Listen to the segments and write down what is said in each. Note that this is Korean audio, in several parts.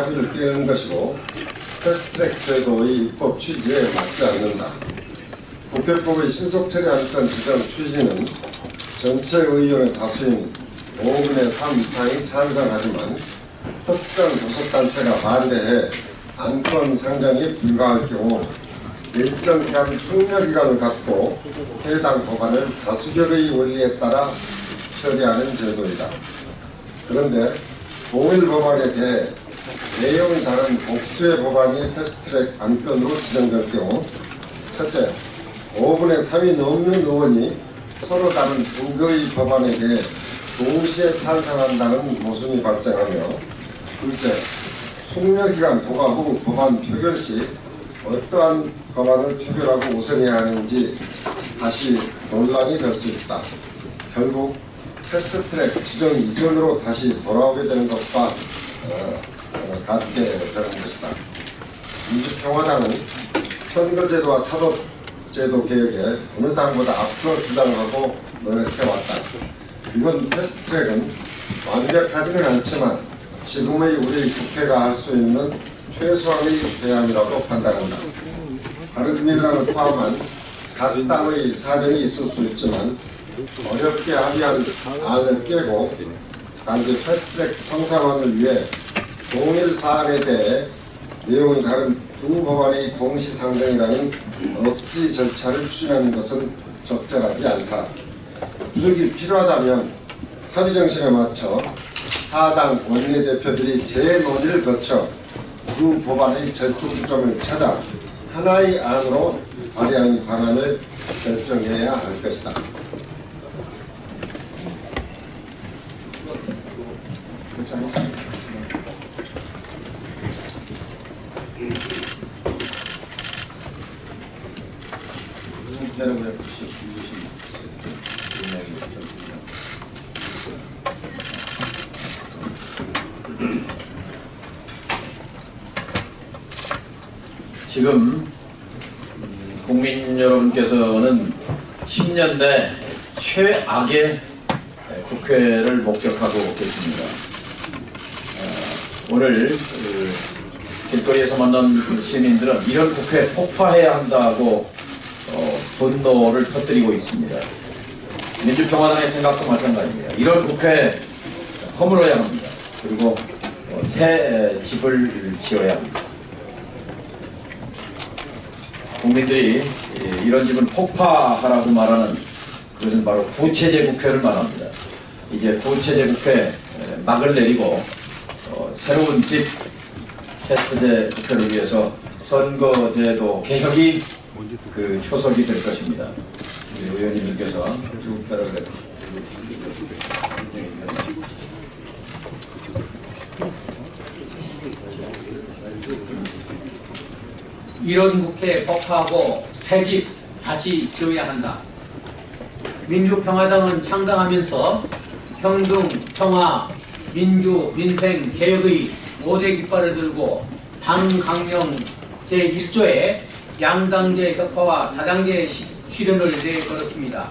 합의를 깨는 것이고 패스트트랙 제도의 입법 취지에 맞지 않는다. 국회법의 신속 처리 안건 지정 취지는 전체 의원의 다수인 5분의 3 이상이 찬성하지만 특정 교섭단체가 반대해 안건 상정이 불가할 경우 일정 기간 숙려기간을 갖고 해당 법안을 다수결의 원리에 따라 처리하는 제도이다. 그런데 동일 법안에 대해 내용이 다른 복수의 법안이 패스트트랙 안건으로 지정될 경우 첫째, 5분의 3이 넘는 의원이 서로 다른 두 개의 법안에 대해 동시에 찬성한다는 모순이 발생하며 둘째, 숙려기간 도과 후 법안 표결 시 어떠한 법안을 표결하고 우선해야 하는지 다시 논란이 될 수 있다. 결국 패스트트랙 지정 이전으로 다시 돌아오게 되는 것과 같게 되는 것이다. 민주평화당은 선거제도와 사법제도 개혁에 어느 당보다 앞서 주장하고 노력해왔다. 이번 패스트트랙은 완벽하지는 않지만 지금의 우리 국회가 할 수 있는 최소한의 대안이라고 판단한다. 바른미래당을 포함한 각 당의 사정이 있을 수 있지만 어렵게 합의한 안을 깨고 단지 패스트트랙 성사만을 위해 동일 사안에 대해 내용이 다른 두 법안의 동시상정이라는 억지 절차를 추진하는 것은 적절하지 않다. 부족이 필요하다면 합의 정신에 맞춰 4당 원내대표들이 재논의를 거쳐 두 법안의 절충점을 찾아 하나의 안으로 발의하는 방안을 결정해야 할 것이다. 지금 국민 여러분께서는 10년대 최악의 국회를 목격하고 계십니다. 오늘 길거리에서 만난 시민들은 이런 국회 폭파해야 한다고 분노를 터뜨리고 있습니다. 민주평화당의 생각도 마찬가지입니다. 이런 국회 허물어야 합니다. 그리고 새 집을 지어야 합니다. 국민들이 이런 집은 폭파하라고 말하는 그것은 바로 구체제 국회를 말합니다. 이제 구체제 국회 막을 내리고 새로운 집 새세대 국회를 위해서 선거제도 개혁이 그 초석이 될 것입니다. 우리 의원님들께서 쭉 따라오세요. 이런 국회 폭파하고 새 집 다시 지어야 한다. 민주평화당은 창당하면서 평등, 평화, 민주, 민생, 개혁의 5대 깃발을 들고 당 강령 제1조에 양당제 격파와 다당제 실현을 내걸었습니다.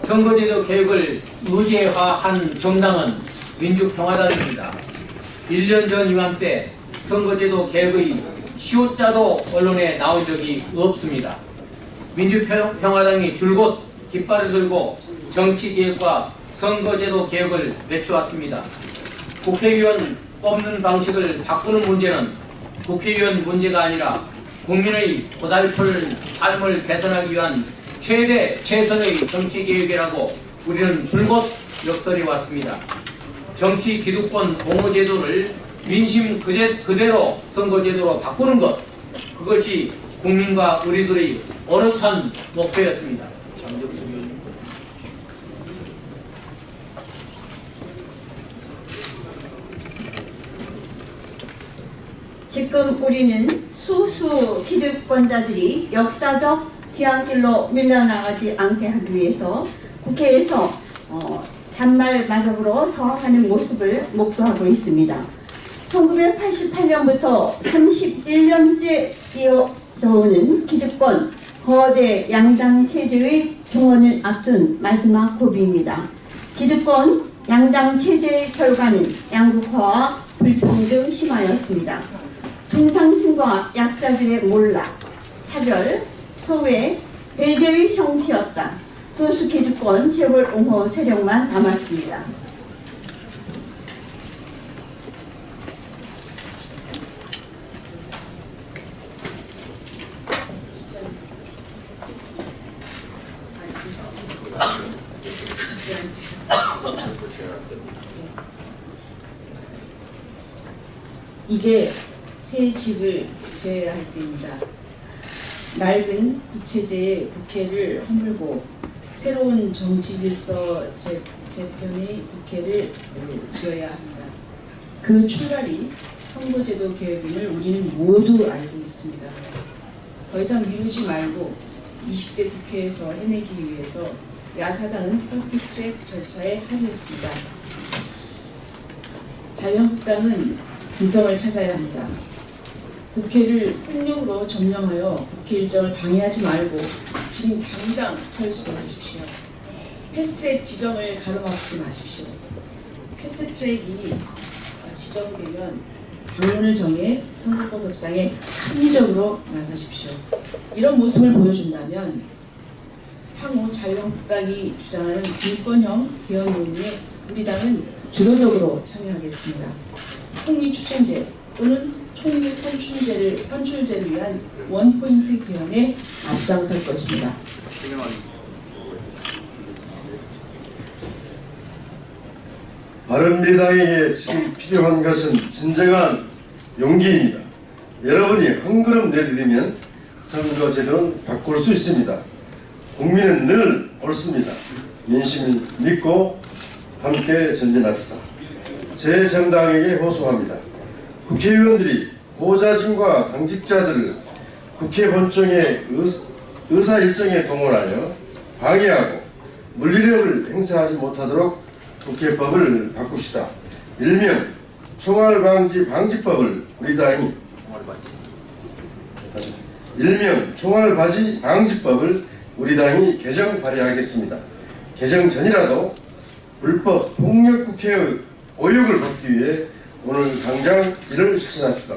선거제도 개혁을 의제화한 정당은 민주평화당입니다. 1년 전 이맘때 선거제도 개혁의 시효자도 언론에 나온 적이 없습니다. 민주평화당이 줄곧 깃발을 들고 정치개혁과 선거제도 개혁을 외쳐왔습니다. 국회의원 뽑는 방식을 바꾸는 문제는 국회의원 문제가 아니라 국민의 고달픈 삶을 개선하기 위한 최선의 정치개혁이라고 우리는 줄곧 역설해 왔습니다. 정치 기득권 공호제도를 민심 그대로 선거제도로 바꾸는 것, 그것이 국민과 우리들의 어릇한 목표였습니다. 지금 우리는 소수 기득권자들이 역사적 뒤안길로 밀려나가지 않게 하기 위해서 국회에서 단말마적으로 서하는 모습을 목도하고 있습니다. 1988년부터 31년째 이어져 오는 기득권 거대 양당 체제의 종언을 앞둔 마지막 고비입니다. 기득권 양당 체제의 결과는 양극화와 불평등 심하였습니다. 중상층과 약자들의 몰락, 차별, 소외, 배제의 정치였다. 소수 기득권 재벌 옹호 세력만 남았습니다. 이제 새 집을 지어야 할 때입니다. 낡은 구체제의 국회를 허물고 새로운 정치 질서 재편의 국회를 지어야 합니다. 그 출발이 선거제도 개혁임을 우리는 모두 알고 있습니다. 더 이상 미루지 말고 20대 국회에서 해내기 위해서 야사당은 퍼스트트랙 절차에 합의했습니다. 자유한국당은 비성을 찾아야 합니다. 국회를 폭력으로 점령하여 국회 일정을 방해하지 말고 지금 당장 철수해 주십시오. 패스트트랙 지정을 가로막지 마십시오. 패스트트랙이 지정되면 당론을 정해 선거법 협상에 합리적으로 나서십시오. 이런 모습을 보여준다면 향후 자유한국당이 주장하는 인권형 개헌 논의에 우리 당은 주도적으로 참여하겠습니다. 총리 추천제 또는 총리 선출제를 위한 원포인트 개헌에 앞장설 것입니다. 바른미래당에게 지금 필요한 것은 진정한 용기입니다. 여러분이 한 걸음 내디디면 선거제도는 바꿀 수 있습니다. 국민은 늘 옳습니다. 민심을 믿고 함께 전진합시다. 제 정당에게 호소합니다. 국회의원들이 보좌진과 당직자들을 국회 본청의 의사 일정에 동원하여 방해하고 물리력을 행사하지 못하도록 국회법을 바꿉시다. 일명 총알방지 방지법을 우리 당이 개정 발의하겠습니다. 개정 전이라도 불법 폭력 국회의 오역을 막기 위해 오늘 당장 이를 실천합시다.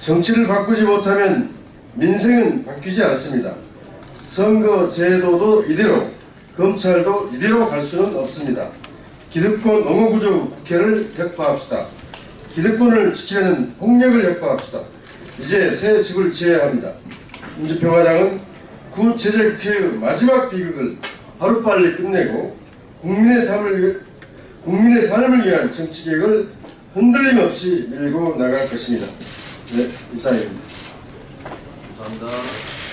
정치를 바꾸지 못하면 민생은 바뀌지 않습니다. 선거 제도도 이대로, 검찰도 이대로 갈 수는 없습니다. 기득권 옹호구조 국회를 격파합시다. 기득권을 지키려는 폭력을 격파합시다. 이제 새 집을 지어야 합니다. 민주평화당은 구체제 국회의 마지막 비극을 하루빨리 끝내고 국민의 삶을 위한 정치개혁을 흔들림 없이 밀고 나갈 것입니다. 네, 이상입니다. 감사합니다.